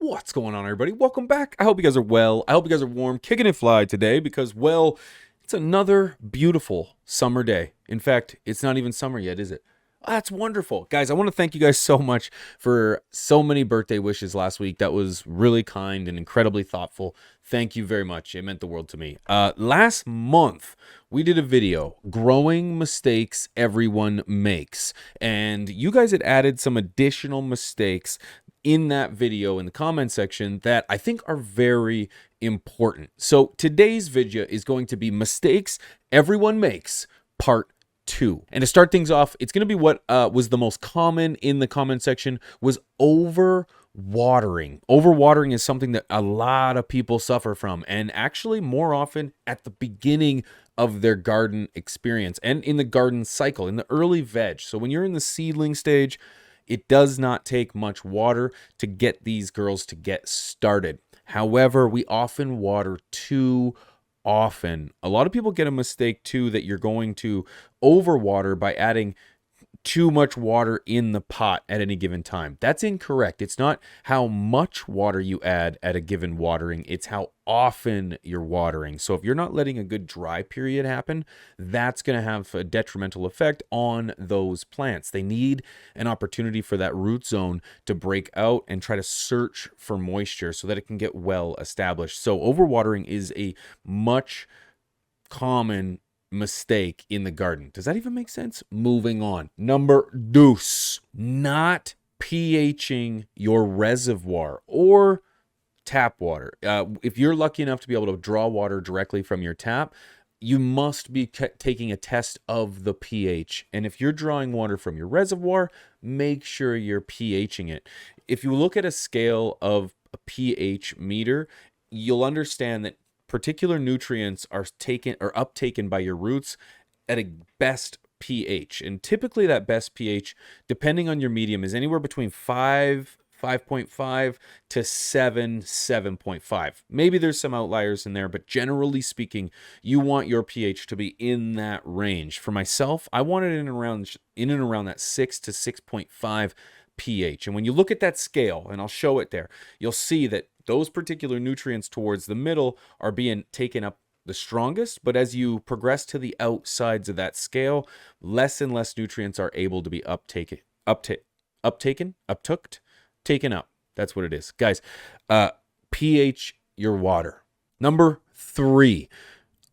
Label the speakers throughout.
Speaker 1: What's going on, everybody? Welcome back. I hope you guys are well. I hope you guys are warm, kicking it fly today because, well, it's another beautiful summer day. In fact, it's not even summer yet, is it? That's wonderful. Guys, I want to thank you guys so much for so many birthday wishes last week. That was really kind and incredibly thoughtful. Thank you very much. It meant the world to me. Last month, we did a video, Growing Mistakes Everyone Makes. And you guys had added some additional mistakes in that video in the comment section that I think are very important. So today's video is going to be Mistakes Everyone Makes, Part 2. And to start things off, it's going to be what was the most common in the comment section was overwatering. Overwatering is something that a lot of people suffer from, and actually more often at the beginning of their garden experience and in the garden cycle, in the early veg. So when you're in the seedling stage, it does not take much water to get these girls to get started. However, we often water too often. A lot of people get a mistake too that you're going to overwater by adding too much water in the pot at any given time. That's incorrect. It's not how much water you add at a given watering, it's how often you're watering. So if you're not letting a good dry period happen, that's going to have a detrimental effect on those plants. They need an opportunity for that root zone to break out and try to search for moisture so that it can get well established. So overwatering is a much common mistake in the garden. Does that even make sense? Moving on. Number deuce, not pHing your reservoir or tap water. If you're lucky enough to be able to draw water directly from your tap, you must be taking a test of the pH. And if you're drawing water from your reservoir, make sure you're pHing it. If you look at a scale of a pH meter, you'll understand that particular nutrients are uptaken by your roots at a best pH. And typically that best pH, depending on your medium, is anywhere between 5.5 to 7.5. Maybe there's some outliers in there, but generally speaking, you want your pH to be in that range. For myself, I want it in and around that 6 to 6.5 pH. And when you look at that scale, and I'll show it there, you'll see that those particular nutrients towards the middle are being taken up the strongest, but as you progress to the outsides of that scale, less and less nutrients are able to be taken up. That's what it is. Guys, pH your water. Number 3,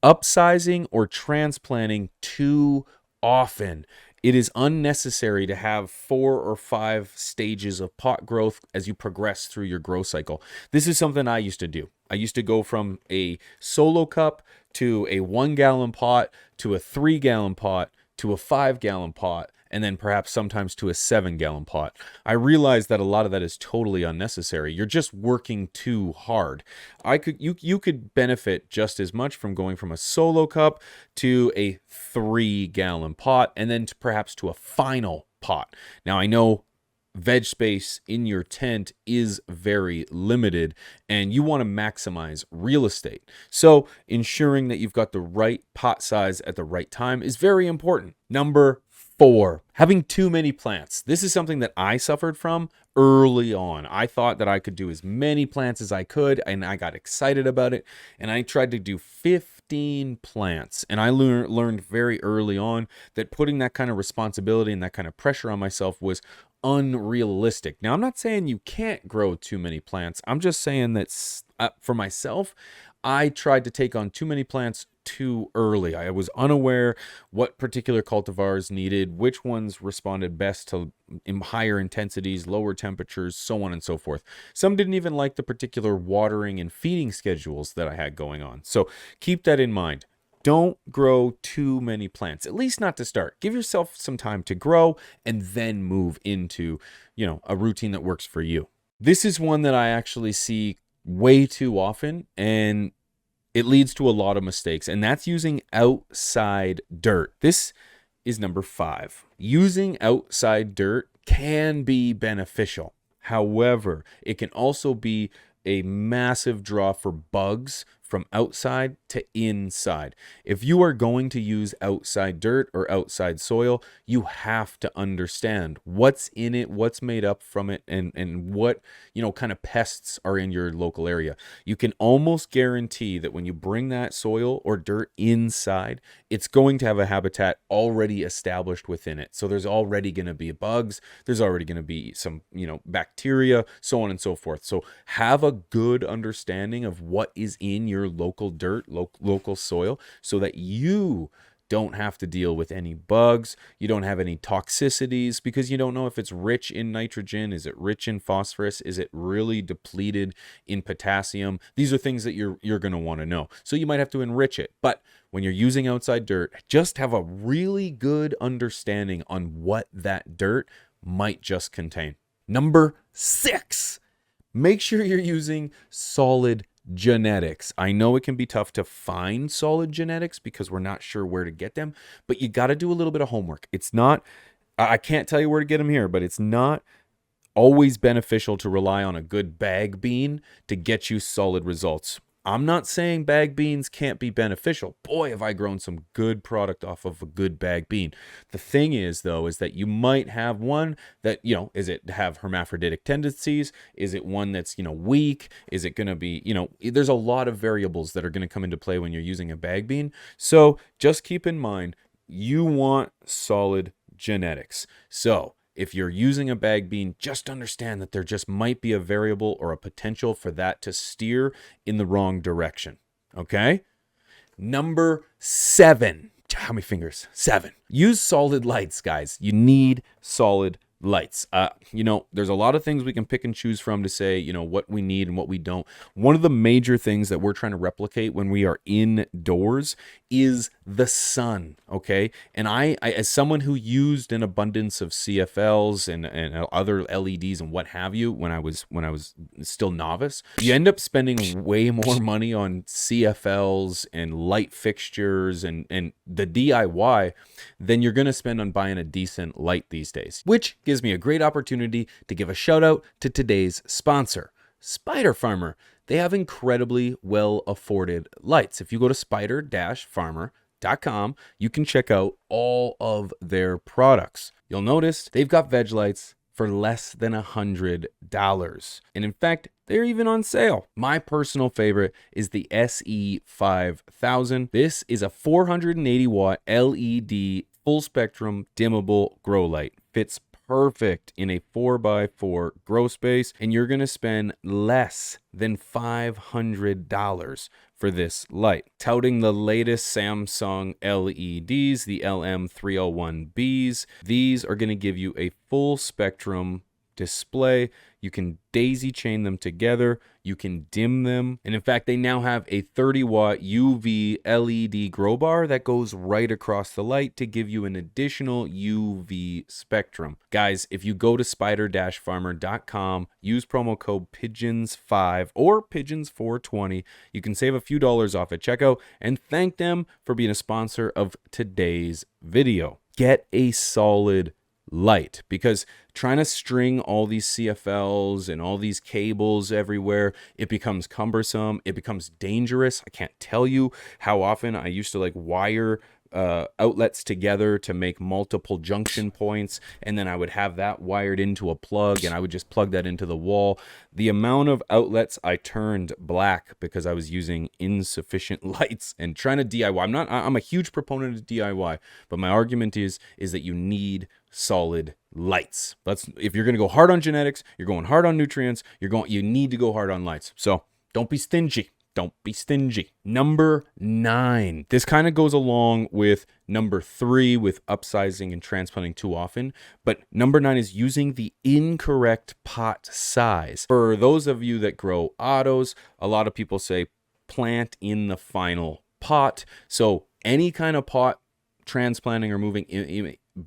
Speaker 1: upsizing or transplanting too often. It is unnecessary to have 4 or 5 stages of pot growth as you progress through your growth cycle. This is something I used to do. I used to go from a solo cup to a 1-gallon pot to a 3-gallon pot to a 5-gallon pot, and then perhaps sometimes to a 7-gallon pot. I realized that a lot of that is totally unnecessary. You're just working too hard. You could benefit just as much from going from a solo cup to a 3-gallon pot and then perhaps to a final pot. Now I know veg space in your tent is very limited and you want to maximize real estate. So ensuring that you've got the right pot size at the right time is very important. Number 4, having too many plants. This is something that I suffered from early on. I thought that I could do as many plants as I could, and I got excited about it, and I tried to do 15 plants. And I learned very early on that putting that kind of responsibility and that kind of pressure on myself was unrealistic. Now, I'm not saying you can't grow too many plants. I'm just saying that for myself, I tried to take on too many plants too early. I was unaware what particular cultivars needed, which ones responded best to higher intensities, lower temperatures, so on and so forth. Some didn't even like the particular watering and feeding schedules that I had going on. So keep that in mind. Don't grow too many plants, at least not to start. Give yourself some time to grow and then move into, a routine that works for you. This is one that I actually see way too often, and it leads to a lot of mistakes, and that's using outside dirt. This is number 5. Using outside dirt can be beneficial. However, it can also be a massive draw for bugs, from outside to inside. If you are going to use outside dirt or outside soil, you have to understand what's in it, what's made up from it, and what, kind of pests are in your local area. You can almost guarantee that when you bring that soil or dirt inside, it's going to have a habitat already established within it. So there's already going to be bugs, there's already going to be some, bacteria, so on and so forth. So have a good understanding of what is in your local dirt, local soil, so that you don't have to deal with any bugs, you don't have any toxicities, because you don't know if it's rich in nitrogen, is it rich in phosphorus, is it really depleted in potassium. These are things that you're going to want to know. So you might have to enrich it. But when you're using outside dirt, just have a really good understanding on what that dirt might just contain. Number 6, make sure you're using solid genetics. I know it can be tough to find solid genetics because we're not sure where to get them, but you got to do a little bit of homework. It's not, I can't tell you where to get them here, but it's not always beneficial to rely on a good bag bean to get you solid results. I'm not saying bag beans can't be beneficial. Boy, have I grown some good product off of a good bag bean. The thing is, though, is that you might have one that, is it have hermaphroditic tendencies? Is it one that's, weak? Is it going to be, there's a lot of variables that are going to come into play when you're using a bag bean. So just keep in mind, you want solid genetics. So if you're using a bag bean, just understand that there just might be a variable or a potential for that to steer in the wrong direction. Okay? Number 7. How many fingers? 7. Use solid lights, guys. You need solid lights. There's a lot of things we can pick and choose from to say, what we need and what we don't. One of the major things that we're trying to replicate when we are indoors is the sun, okay? And I as someone who used an abundance of CFLs and other LEDs and what have you when I was still novice, you end up spending way more money on CFLs and light fixtures and the DIY than you're going to spend on buying a decent light these days, which gives me a great opportunity to give a shout out to today's sponsor, Spider Farmer. They have incredibly well afforded lights. If you go to spider-farmer.com, you can check out all of their products. You'll notice they've got veg lights for less than $100. And in fact, they're even on sale. My personal favorite is the SE5000. This is a 480 watt LED full spectrum dimmable grow light. Fits perfect in a 4x4 grow space, and you're going to spend less than $500 for this light. Touting the latest Samsung LEDs, the LM301Bs, these are going to give you a full spectrum display. You can daisy chain them together, you can dim them, and in fact they now have a 30 watt UV LED grow bar that goes right across the light to give you an additional UV spectrum. Guys, if you go to spider-farmer.com, use promo code PIGEONS5 or PIGEONS420, you can save a few dollars off at checkout, and thank them for being a sponsor of today's video. Get a solid light, because trying to string all these CFLs and all these cables everywhere, it becomes cumbersome, it becomes dangerous. I can't tell you how often I used to wire outlets together to make multiple junction points, and then I would have that wired into a plug and I would just plug that into the wall. The amount of outlets I turned black because I was using insufficient lights and trying to DIY. I'm a huge proponent of DIY, but my argument is that you need solid lights. If you're going to go hard on genetics, you're going hard on nutrients, you need to go hard on lights. So don't be stingy. Don't be stingy. Number 9. This kind of goes along with number 3 with upsizing and transplanting too often. But number 9 is using the incorrect pot size. For those of you that grow autos, a lot of people say plant in the final pot. So any kind of pot transplanting or moving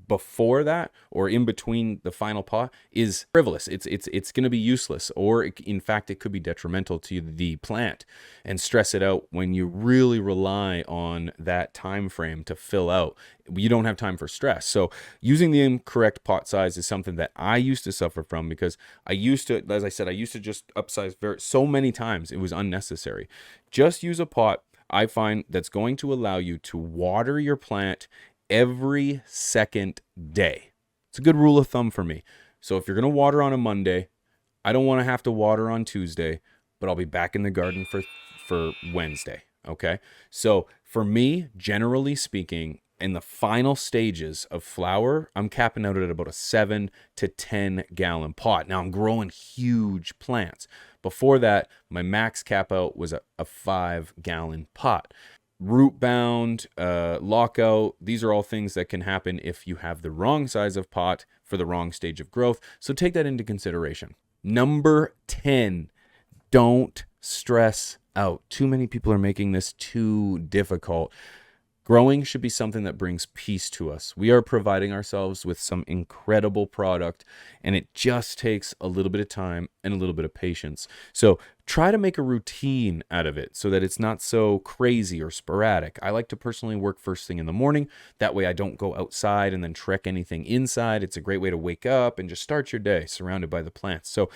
Speaker 1: before that or in between the final pot is frivolous. It's going to be useless, or in fact it could be detrimental to the plant and stress it out when you really rely on that time frame to fill out. You don't have time for stress. So using the incorrect pot size is something that I used to suffer from, because I used to, as I said, I used to just upsize so many times it was unnecessary. Just use a pot, I find, that's going to allow you to water your plant every second day. It's a good rule of thumb for me. So if you're going to water on a Monday, I don't want to have to water on Tuesday, but I'll be back in the garden for Wednesday. Okay. So for me, generally speaking, in the final stages of flower, I'm capping out at about a 7 to 10 gallon pot. Now I'm growing huge plants. Before that, my max cap out was a 5 gallon pot. Root bound, lockout, these are all things that can happen if you have the wrong size of pot for the wrong stage of growth. So take that into consideration. Number 10, don't stress out. Too many people are making this too difficult. Growing should be something that brings peace to us. We are providing ourselves with some incredible product, and it just takes a little bit of time and a little bit of patience. So try to make a routine out of it so that it's not so crazy or sporadic. I like to personally work first thing in the morning. That way I don't go outside and then trek anything inside. It's a great way to wake up and just start your day surrounded by the plants. So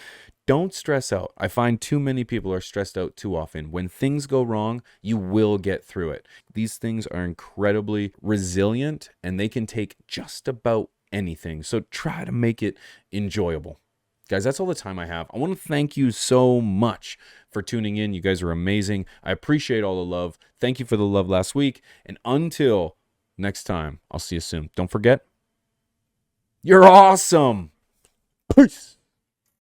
Speaker 1: don't stress out. I find too many people are stressed out too often. When things go wrong, you will get through it. These things are incredibly resilient, and they can take just about anything. So try to make it enjoyable. Guys, that's all the time I have. I want to thank you so much for tuning in. You guys are amazing. I appreciate all the love. Thank you for the love last week. And until next time, I'll see you soon. Don't forget, you're awesome. Peace.